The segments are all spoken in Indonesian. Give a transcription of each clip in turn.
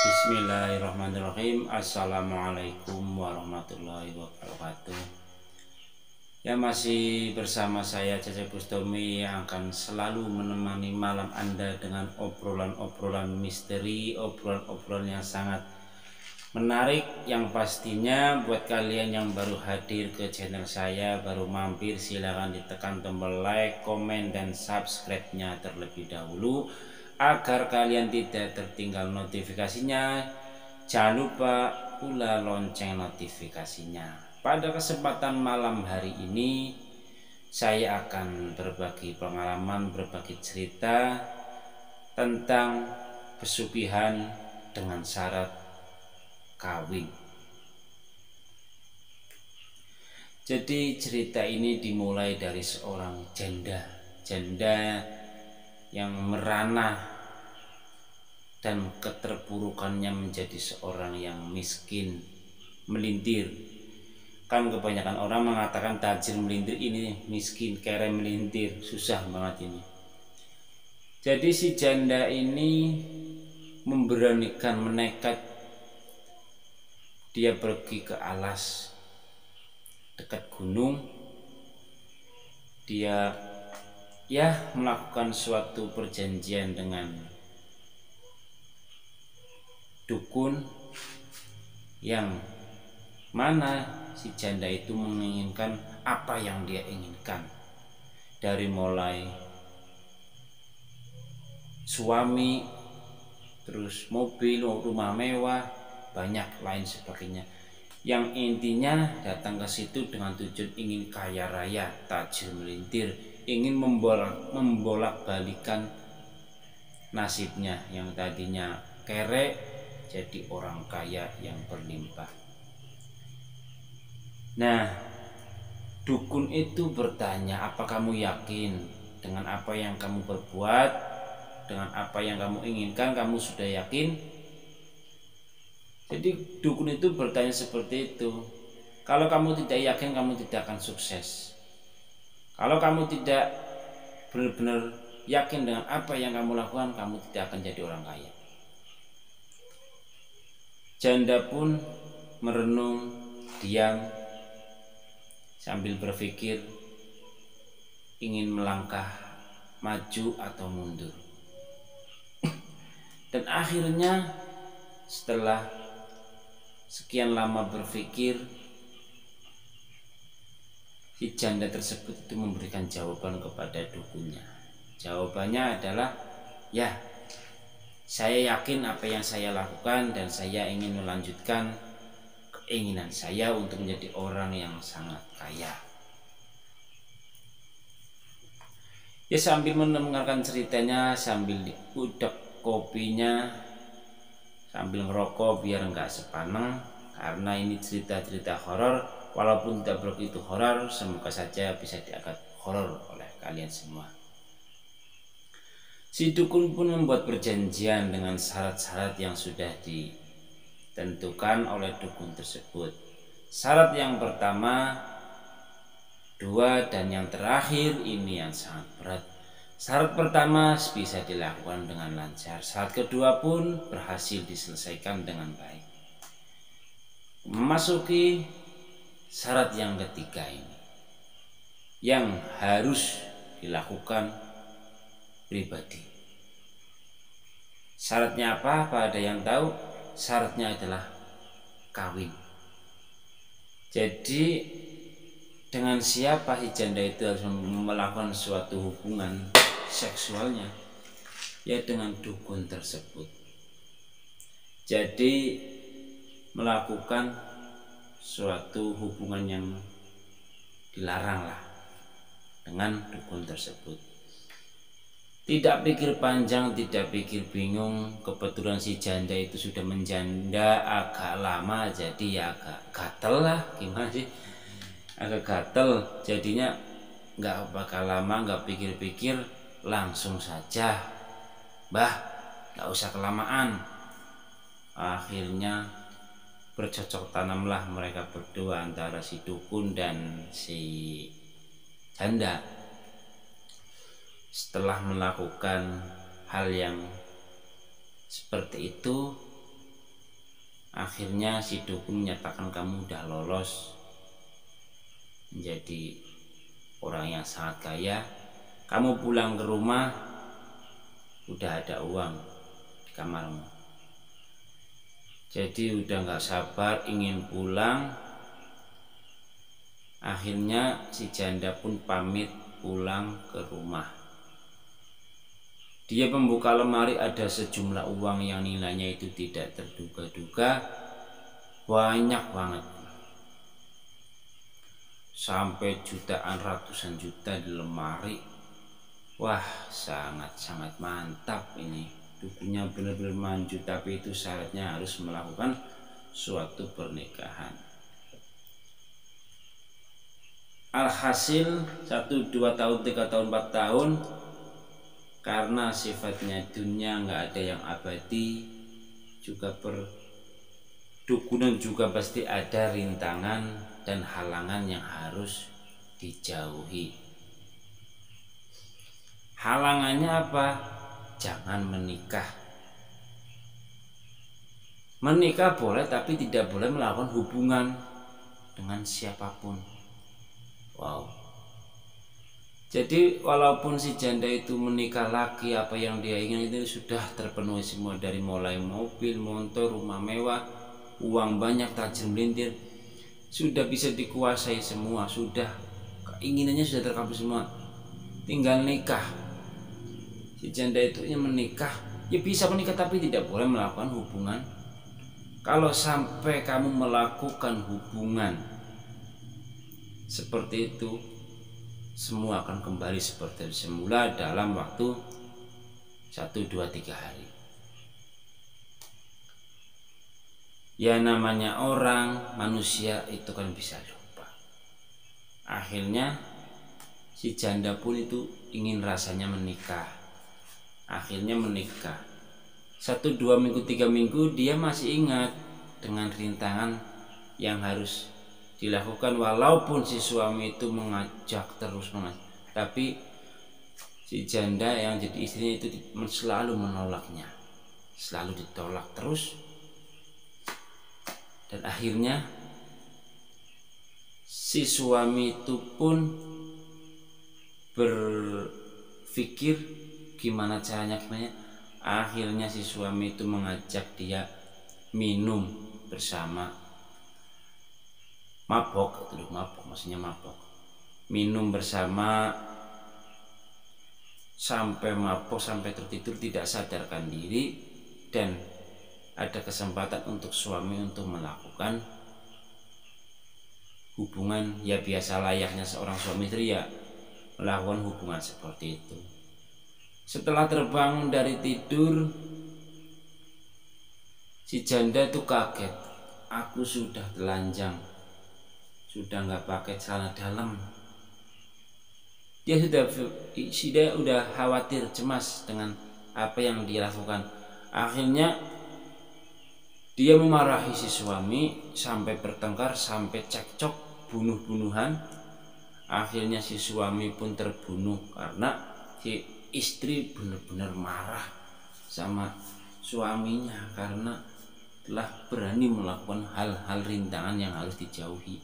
Bismillahirrahmanirrahim. Assalamualaikum warahmatullahi wabarakatuh. Ya, masih bersama saya Cecep Bustomi yang akan selalu menemani malam Anda dengan obrolan-obrolan misteri, obrolan-obrolan yang sangat menarik, yang pastinya buat kalian yang baru hadir ke channel saya, baru mampir, silahkan ditekan tombol like, komen, dan subscribe-nya terlebih dahulu agar kalian tidak tertinggal notifikasinya. Jangan lupa pula lonceng notifikasinya. Pada kesempatan malam hari ini saya akan berbagi pengalaman, berbagi cerita tentang pesugihan dengan syarat kawin. Jadi cerita ini dimulai dari seorang janda yang merana dan keterpurukannya menjadi seorang yang miskin, melintir. Kan kebanyakan orang mengatakan tajir melintir, ini miskin, kere melintir, susah banget ini. Jadi si janda ini memberanikan, menekat, dia pergi ke alas dekat gunung. Dia melakukan suatu perjanjian dengan dukun, yang mana si janda itu menginginkan apa yang dia inginkan, dari mulai suami, terus mobil, rumah mewah, banyak lain sebagainya. Yang intinya datang ke situ dengan tujuan ingin kaya raya, tajir melintir, ingin membolak-balikan nasibnya yang tadinya kere jadi orang kaya yang berlimpah. Nah, dukun itu bertanya, apa kamu yakin dengan apa yang kamu perbuat, dengan apa yang kamu inginkan, kamu sudah yakin? Jadi dukun itu bertanya seperti itu. Kalau kamu tidak yakin, kamu tidak akan sukses. Kalau kamu tidak benar-benar yakin dengan apa yang kamu lakukan, kamu tidak akan jadi orang kaya. Janda pun merenung, diam, sambil berpikir ingin melangkah maju atau mundur. Dan akhirnya setelah sekian lama berpikir, si janda tersebut itu memberikan jawaban kepada dukunnya. Jawabannya adalah, ya, saya yakin apa yang saya lakukan dan saya ingin melanjutkan keinginan saya untuk menjadi orang yang sangat kaya. Ya, sambil mendengarkan ceritanya, sambil diudek kopinya, sambil ngerokok biar nggak sepaneng, karena ini cerita-cerita horor. Walaupun tidak begitu horor, semoga saja bisa dianggap horor oleh kalian semua. Si dukun pun membuat perjanjian dengan syarat-syarat yang sudah ditentukan oleh dukun tersebut. Syarat yang pertama, dua, dan yang terakhir ini yang sangat berat. Syarat pertama bisa dilakukan dengan lancar, syarat kedua pun berhasil diselesaikan dengan baik. Memasuki syarat yang ketiga ini, yang harus dilakukan pribadi. Syaratnya apa? Ada yang tahu? Syaratnya adalah kawin. Jadi dengan siapa si janda itu harus melakukan suatu hubungan seksualnya? Ya, dengan dukun tersebut. Jadi melakukan suatu hubungan yang dilarang lah dengan dukun tersebut. Tidak pikir panjang, tidak pikir bingung, kebetulan si janda itu sudah menjanda agak lama, jadi ya agak gatel lah, gimana sih, agak gatel, jadinya nggak bakal lama, nggak pikir-pikir, langsung saja, "Mbah, nggak usah kelamaan." Akhirnya bercocok tanamlah mereka berdua, antara si dukun dan si janda. Setelah melakukan hal yang seperti itu, Akhirnya si dukun menyatakan kamu udah lolos menjadi orang yang sangat kaya. Kamu pulang ke rumah udah ada uang di kamarmu. Jadi udah gak sabar ingin pulang. Akhirnya si janda pun pamit pulang ke rumah. Dia membuka lemari, ada sejumlah uang yang nilainya itu tidak terduga-duga, banyak banget, sampai jutaan, ratusan juta di lemari. Wah, sangat-sangat mantap ini. Dukunnya benar-benar manjur, tapi itu syaratnya harus melakukan suatu pernikahan. Alhasil 1, 2 tahun, 3 tahun, 4 tahun, karena sifatnya dunia nggak ada yang abadi, juga perdukunan juga pasti ada rintangan dan halangan yang harus dijauhi. Halangannya apa? Jangan menikah. Menikah boleh, tapi tidak boleh melakukan hubungan dengan siapapun. Wow. Jadi walaupun si janda itu menikah lagi, apa yang dia ingin itu sudah terpenuhi semua, dari mulai mobil, motor, rumah mewah, uang banyak, tajam melintir, sudah bisa dikuasai semua, sudah keinginannya sudah terkabul semua, tinggal nikah. Si janda itu ingin menikah, ya bisa menikah tapi tidak boleh melakukan hubungan. Kalau sampai kamu melakukan hubungan seperti itu, semua akan kembali seperti semula dalam waktu 1, 2, 3 hari. Ya namanya orang, manusia itu kan bisa lupa. Akhirnya si janda pun itu ingin rasanya menikah. Akhirnya menikah. 1, 2 minggu, 3 minggu dia masih ingat dengan rintangan yang harus dilakukan, walaupun si suami itu mengajak terus, tapi si janda yang jadi istrinya itu selalu menolaknya, selalu ditolak terus. Dan akhirnya si suami itu pun berpikir gimana caranya. Akhirnya si suami itu mengajak dia minum bersama, mabok, maksudnya mabok, minum bersama sampai mabok, sampai tertidur, tidak sadarkan diri, dan ada kesempatan untuk suami untuk melakukan hubungan ya biasa layaknya seorang suami istri, ya melakukan hubungan seperti itu. Setelah terbangun dari tidur, si janda itu kaget, aku sudah telanjang, sudah nggak pakai celana dalam. Dia sudah khawatir, cemas dengan apa yang dia lakukan. Akhirnya dia memarahi si suami sampai bertengkar, sampai cekcok, bunuh-bunuhan. Akhirnya si suami pun terbunuh karena si istri benar-benar marah sama suaminya karena telah berani melakukan hal-hal rintangan yang harus dijauhi.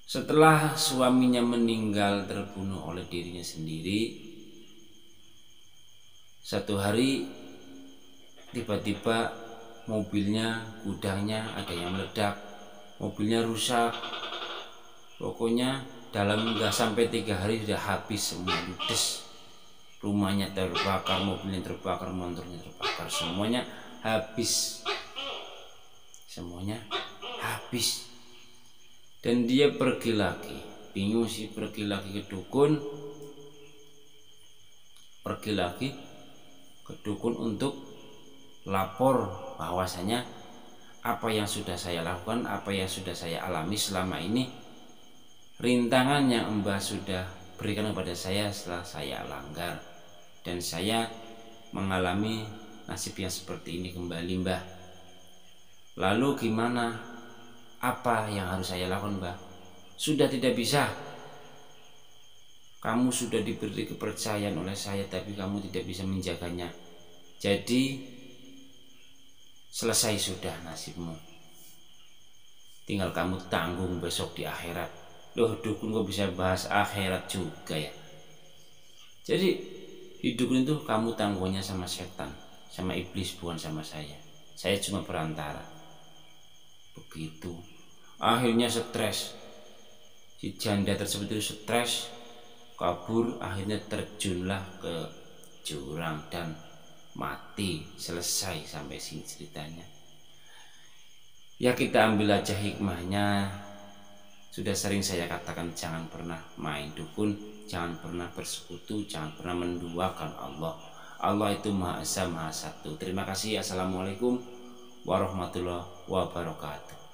Setelah suaminya meninggal terbunuh oleh dirinya sendiri, satu hari tiba-tiba mobilnya, gudangnya ada yang meledak, mobilnya rusak. Pokoknya dalam nggak sampai 3 hari sudah habis semua, ludes. Rumahnya terbakar, mobilnya terbakar, motornya terbakar, semuanya habis. Semuanya habis. Dan dia pergi lagi, bingung sih, pergi lagi ke dukun, untuk lapor bahwasanya apa yang sudah saya lakukan, apa yang sudah saya alami selama ini, rintangan yang Mbah sudah berikan kepada saya setelah saya langgar, dan saya mengalami nasib yang seperti ini kembali, Mbah. Lalu gimana? Apa yang harus saya lakukan, Mbah? Sudah tidak bisa. Kamu sudah diberi kepercayaan oleh saya, tapi kamu tidak bisa menjaganya. Jadi selesai sudah nasibmu, tinggal kamu tanggung besok di akhirat. Loh, dukun kok bisa bahas akhirat juga ya? Jadi di dukun itu kamu tanggungnya sama setan, sama iblis, bukan sama saya. Saya cuma perantara. Begitu. Akhirnya stres. Si janda tersebut itu stres, kabur, akhirnya terjunlah ke jurang dan mati. Selesai sampai sini ceritanya. Ya kita ambil aja hikmahnya. Sudah sering saya katakan, jangan pernah main dukun, jangan pernah bersekutu, jangan pernah menduakan Allah. Allah itu Maha Esa, Maha Satu. Terima kasih. Assalamualaikum warahmatullahi wabarakatuh.